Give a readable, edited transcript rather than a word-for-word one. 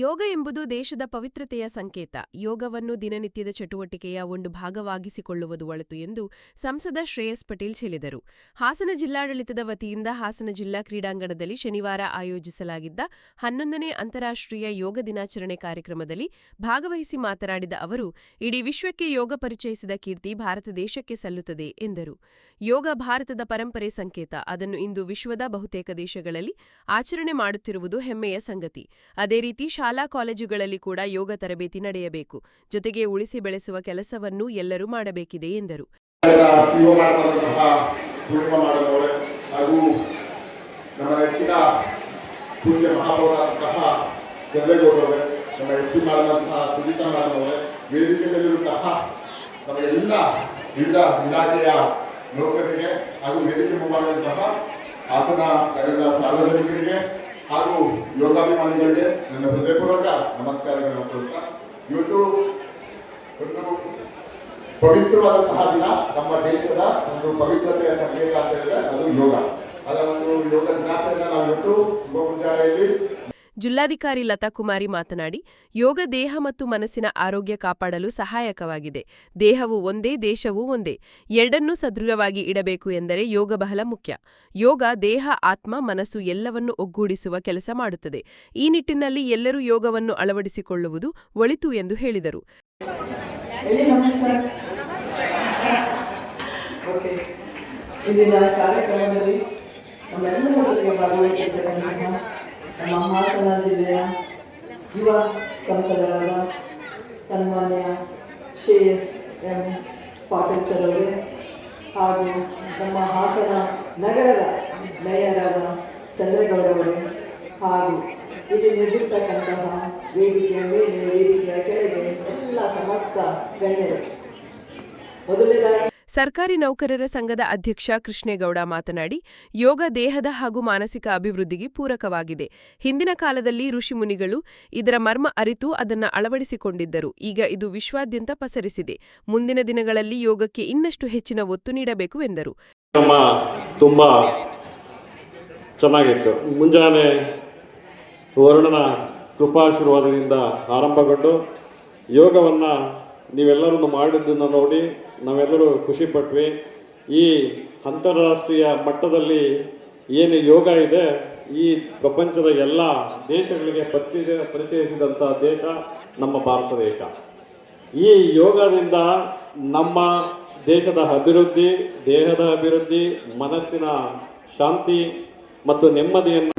ಯೋಗ ಎಂಬುದು ದೇಶದ ಪವಿತ್ರತೆಯ ಸಂಕೇತ. ಯೋಗವನ್ನು ದಿನನಿತ್ಯದ ಚಟುವಟಿಕೆಯ ಒಂದು ಭಾಗವಾಗಿಸಿಕೊಳ್ಳುವುದು ಒಳಿತು ಎಂದು ಸಂಸದ ಶ್ರೇಯಸ್ ಪಟೇಲ್ ಹೇಳಿದರು. ಹಾಸನ ಜಿಲ್ಲಾಡಳಿತದ ವತಿಯಿಂದ ಹಾಸನ ಜಿಲ್ಲಾ ಕ್ರೀಡಾಂಗಣದಲ್ಲಿ ಶನಿವಾರ ಆಯೋಜಿಸಲಾಗಿದ್ದ 11ನೇ ಅಂತಾರಾಷ್ಟ್ರೀಯ ಯೋಗ ದಿನಾಚರಣೆ ಕಾರ್ಯಕ್ರಮದಲ್ಲಿ ಭಾಗವಹಿಸಿ ಮಾತನಾಡಿದ ಅವರು, ಇಡೀ ವಿಶ್ವಕ್ಕೆ ಯೋಗ ಪರಿಚಯಿಸಿದ ಕೀರ್ತಿ ಭಾರತ ದೇಶಕ್ಕೆ ಸಲ್ಲುತ್ತದೆ ಎಂದರು. ಯೋಗ ಭಾರತದ ಪರಂಪರೆ ಸಂಕೇತ. ಅದನ್ನು ಇಂದು ವಿಶ್ವದ ಬಹುತೇಕ ದೇಶಗಳಲ್ಲಿ ಆಚರಣೆ ಮಾಡುತ್ತಿರುವುದು ಹೆಮ್ಮೆಯ ಸಂಗತಿ. ಅದೇ ರೀತಿ ಶಾಲಾ ಕಾಲೇಜುಗಳಲ್ಲಿ ಕೂಡ ಯೋಗ ತರಬೇತಿ ನಡೆಯಬೇಕು. ಜೊತೆಗೆ ಉಳಿಸಿ ಬೆಳೆಸುವ ಕೆಲಸವನ್ನು ಎಲ್ಲರೂ ಮಾಡಬೇಕಿದೆ ಎಂದರು. ನೌಕರರಿಗೆ ಹಾಗೂ ವೇದಿಕೆ ಮುಂಭಾಗದಂತಹ ಹಾಸನ ನಗರದ ಸಾರ್ವಜನಿಕರಿಗೆ ಹಾಗೂ ಯೋಗಾಭಿಮಾನಿಗಳಿಗೆ ನನ್ನ ಹೃದಯಪೂರ್ವಕ ನಮಸ್ಕಾರಗಳನ್ನು ಕೊಡ್ತಾ, ಇವತ್ತು ಒಂದು ಪವಿತ್ರವಾದಂತಹ ದಿನ. ನಮ್ಮ ದೇಶದ ಒಂದು ಪವಿತ್ರತೆಯ ಸಂಕೇತ ಅಂತ ಹೇಳಿದ್ರೆ ಅದು ಯೋಗ. ಅದರ ಒಂದು ಯೋಗ ದಿನಾಚರಣೆ ನಾವು ಇವತ್ತು ಶುಭ ಮುಂಜಾನೆಯಲ್ಲಿ ಜಿಲ್ಲಾಧಿಕಾರಿ ಲತಾ ಕುಮಾರಿ ಮಾತನಾಡಿ, ಯೋಗ ದೇಹ ಮತ್ತು ಮನಸ್ಸಿನ ಆರೋಗ್ಯ ಕಾಪಾಡಲು ಸಹಾಯಕವಾಗಿದೆ. ದೇಹವು ಒಂದೇ, ದೇಶವೂ ಒಂದೇ. ಎರಡನ್ನೂ ಸದೃಢವಾಗಿ ಇಡಬೇಕು ಎಂದರೆ ಯೋಗ ಬಹಳ ಮುಖ್ಯ. ಯೋಗ ದೇಹ, ಆತ್ಮ, ಮನಸ್ಸು ಎಲ್ಲವನ್ನೂ ಒಗ್ಗೂಡಿಸುವ ಕೆಲಸ ಮಾಡುತ್ತದೆ. ಈ ನಿಟ್ಟಿನಲ್ಲಿ ಎಲ್ಲರೂ ಯೋಗವನ್ನು ಅಳವಡಿಸಿಕೊಳ್ಳುವುದು ಒಳಿತು ಎಂದು ಹೇಳಿದರು. ನಮ್ಮ ಹಾಸನ ಜಿಲ್ಲೆಯ ಯುವ ಸಂಸದರಾದ ಸನ್ಮಾನ್ಯ ಶ್ರೇಯಸ್ ಎಂ ಪಾಟೀಲ್ ಸರ್ ಅವರೇ ಹಾಗೂ ನಮ್ಮ ಹಾಸನ ನಗರದ ಮೇಯರಾದ ಚಂದ್ರೇಗೌಡ ಅವರೇ ಹಾಗೂ ಇಲ್ಲಿ ನಿಂತಿರ್ತಕ್ಕಂತಹ ವೇದಿಕೆಯ ಮೇಲೆ, ವೇದಿಕೆಯ ಕೆಳಗೆ ಎಲ್ಲ ಸಮಸ್ತ ಗಣ್ಯರು, ಮೊದಲನೇದಾಗಿ ಸರ್ಕಾರಿ ನೌಕರರ ಸಂಘದ ಅಧ್ಯಕ್ಷ ಕೃಷ್ಣೇಗೌಡ ಮಾತನಾಡಿ, ಯೋಗ ದೇಹದ ಹಾಗೂ ಮಾನಸಿಕ ಅಭಿವೃದ್ಧಿಗೆ ಪೂರಕವಾಗಿದೆ. ಹಿಂದಿನ ಕಾಲದಲ್ಲಿ ಋಷಿಮುನಿಗಳು ಇದರ ಮರ್ಮ ಅರಿತು ಅದನ್ನು ಅಳವಡಿಸಿಕೊಂಡಿದ್ದರು. ಈಗ ಇದು ವಿಶ್ವಾದ್ಯಂತ ಪಸರಿಸಿದೆ. ಮುಂದಿನ ದಿನಗಳಲ್ಲಿ ಯೋಗಕ್ಕೆ ಇನ್ನಷ್ಟು ಹೆಚ್ಚಿನ ಒತ್ತು ನೀಡಬೇಕು ಎಂದರು. ತುಂಬಾ ಚೆನ್ನಾಗಿತ್ತು. ಮುಂಜಾನೆ ವರುಣನ ಕೃಪಾಶೀರ್ವಾದದಿಂದ ಆರಂಭಗೊಂಡು ಯೋಗವನ್ನು ನೀವೆಲ್ಲರೂ ಮಾಡಿದ್ದನ್ನು ನೋಡಿ ನಾವೆಲ್ಲರೂ ಖುಷಿಪಟ್ವಿ. ಈ ಅಂತಾರಾಷ್ಟ್ರೀಯ ಮಟ್ಟದಲ್ಲಿ ಏನು ಯೋಗ ಇದೆ, ಈ ಪ್ರಪಂಚದ ಎಲ್ಲ ದೇಶಗಳಿಗೆ ಪರಿಚಯಿಸಿದಂಥ ದೇಶ ನಮ್ಮ ಭಾರತ ದೇಶ. ಈ ಯೋಗದಿಂದ ನಮ್ಮ ದೇಶದ ಅಭಿವೃದ್ಧಿ, ದೇಹದ ಅಭಿವೃದ್ಧಿ, ಮನಸ್ಸಿನ ಶಾಂತಿ ಮತ್ತು ನೆಮ್ಮದಿಯನ್ನು